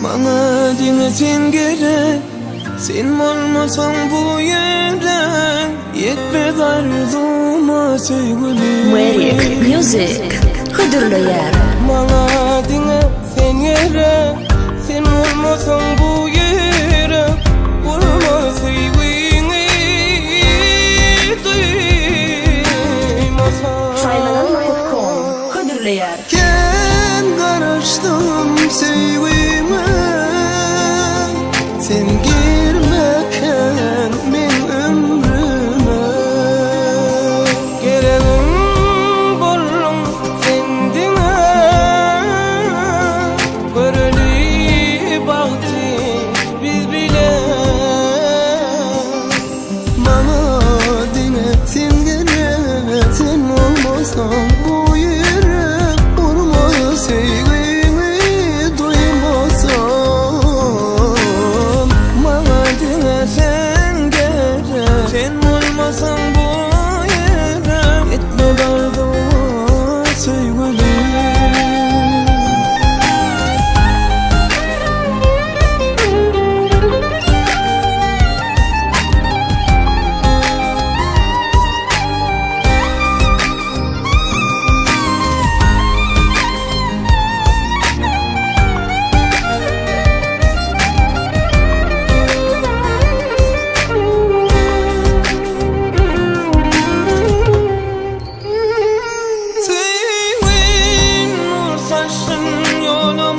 Bana dine sen gerek, sen olmasan bu yere yetmez arzuma sevgilim. Muerik Music huzurlu yer. Bana dine sen gerek, sen olmasan bu yere vurma sevgini duymasan. Saymanan.com huzurlu yer. Ken karıştım sevgime, sen girmeken min ömrüme. Gelelim bollum kendine, göreli baktı biz bile. Bana dine sen gele, sen olmasan bu yere vurma sevgimi duymasam. Bana dine sen gele, sen olmasan bu yere etme dardıma sevgilim. Sevgin nur saçın yolum